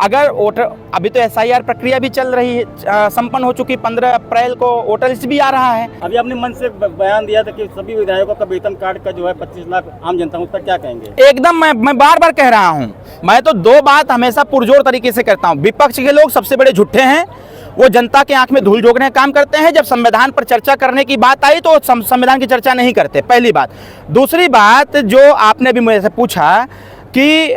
अगर वोटर, अभी तो SIR प्रक्रिया भी चल रही है, संपन्न हो चुकी, 15 अप्रैल को वोटर लिस्ट भी आ रहा है। अभी आपने मन से बयान दिया था कि सभी विधायकों का वेतन कार्ड का जो है 25 लाख आम जनता, उस पर क्या कहेंगे? एकदम, मैं बार बार कह रहा हूं, मैं तो दो बात हमेशा पुरजोर तरीके से करता हूं। विपक्ष के लोग सबसे बड़े झूठे हैं, वो जनता के आंख में धूल झोंकने का काम करते हैं। जब संविधान पर चर्चा करने की बात आई तो संविधान की चर्चा नहीं करते, पहली बात। दूसरी बात, जो आपने भी मुझे से पूछा कि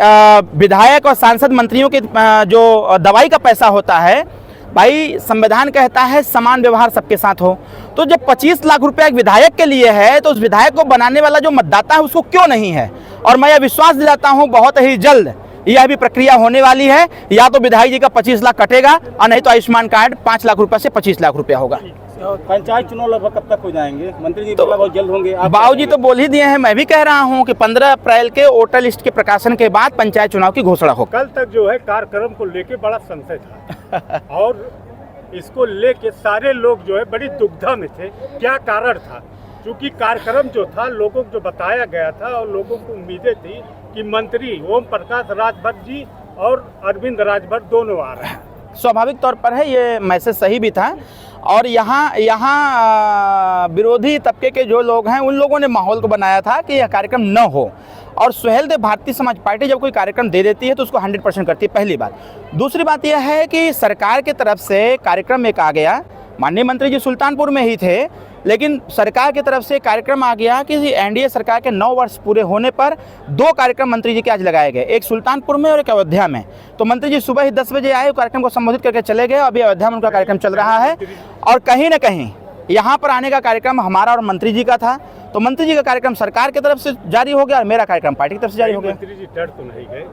विधायक और सांसद मंत्रियों की जो दवाई का पैसा होता है, भाई संविधान कहता है समान व्यवहार सबके साथ हो। तो जब 25 लाख रुपया एक विधायक के लिए है तो उस विधायक को बनाने वाला जो मतदाता है उसको क्यों नहीं है? और मैं यह विश्वास दिलाता हूं बहुत ही जल्द यह भी प्रक्रिया होने वाली है। या तो विधायक जी का 25 लाख कटेगा और नहीं तो आयुष्मान कार्ड 5 लाख रुपए से 25 लाख रुपया होगा। पंचायत चुनाव लगभग कब तक हो जाएंगे? मंत्री जी तो बहुत जल्द होंगे। बाबूजी तो बोल ही दिए हैं, मैं भी कह रहा हूं कि 15 अप्रैल के वोटर लिस्ट के प्रकाशन के बाद पंचायत चुनाव की घोषणा हो। कल तक जो है कार्यक्रम को लेके बड़ा संशय था और इसको लेके सारे लोग जो है बड़ी दुविधा में थे। क्या कारण था? क्योंकि कार्यक्रम जो था लोगों को जो बताया गया था और लोगों को उम्मीदें थी कि मंत्री ओम प्रकाश राजभर जी और अरविंद राजभर दोनों आ रहे हैं। स्वाभाविक तौर पर है, ये मैसेज सही भी था। और यहाँ विरोधी तबके के जो लोग हैं उन लोगों ने माहौल को बनाया था कि यह कार्यक्रम न हो। और सुहेलदेव भारतीय समाज पार्टी जब कोई कार्यक्रम दे देती है तो उसको 100% करती है, पहली बात। दूसरी बात यह है कि सरकार की तरफ से कार्यक्रम एक आ गया, माननीय मंत्री जी सुल्तानपुर में ही थे, लेकिन सरकार की तरफ से कार्यक्रम आ गया कि NDA सरकार के 9 वर्ष पूरे होने पर 2 कार्यक्रम मंत्री जी के आज लगाए गए, एक सुल्तानपुर में और एक अयोध्या में। तो मंत्री जी सुबह ही 10 बजे आए, कार्यक्रम को संबोधित करके चले गए। अभी अयोध्या में उनका कार्यक्रम चल रहा है और कहीं ना कहीं यहाँ पर आने का कार्यक्रम हमारा और मंत्री जी का था। तो मंत्री जी का कार्यक्रम सरकार की तरफ से जारी हो गया और मेरा कार्यक्रम पार्टी की तरफ से जारी हो गया। मंत्री जी डर तो नहीं गए?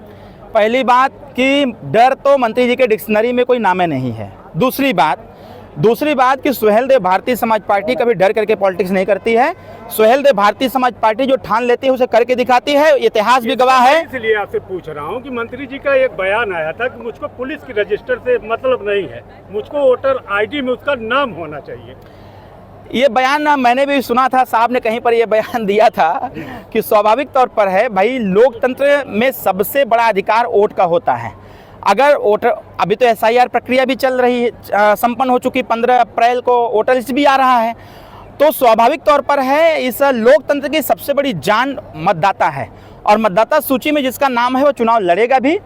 पहली बात कि डर तो मंत्री जी के डिक्शनरी में कोई नामे नहीं है। दूसरी बात कि सुहेलदेव भारतीय समाज पार्टी कभी डर करके पॉलिटिक्स नहीं करती है। सुहेलदेव भारतीय समाज पार्टी जो ठान लेती है उसे करके दिखाती है, इतिहास भी गवाह है। इसलिए आपसे पूछ रहा हूं कि मंत्री जी का एक बयान आया था कि मुझको पुलिस की रजिस्टर से मतलब नहीं है, मुझको वोटर ID में उसका नाम होना चाहिए। ये बयान मैंने भी सुना था, साहब ने कहीं पर ये बयान दिया था कि स्वाभाविक तौर पर है भाई, लोकतंत्र में सबसे बड़ा अधिकार वोट का होता है। अगर वोटर, अभी तो SIR प्रक्रिया भी चल रही है, संपन्न हो चुकी, 15 अप्रैल को वोटर लिस्ट भी आ रहा है। तो स्वाभाविक तौर पर है, इस लोकतंत्र की सबसे बड़ी जान मतदाता है और मतदाता सूची में जिसका नाम है वो चुनाव लड़ेगा भी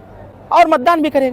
और मतदान भी करेगा।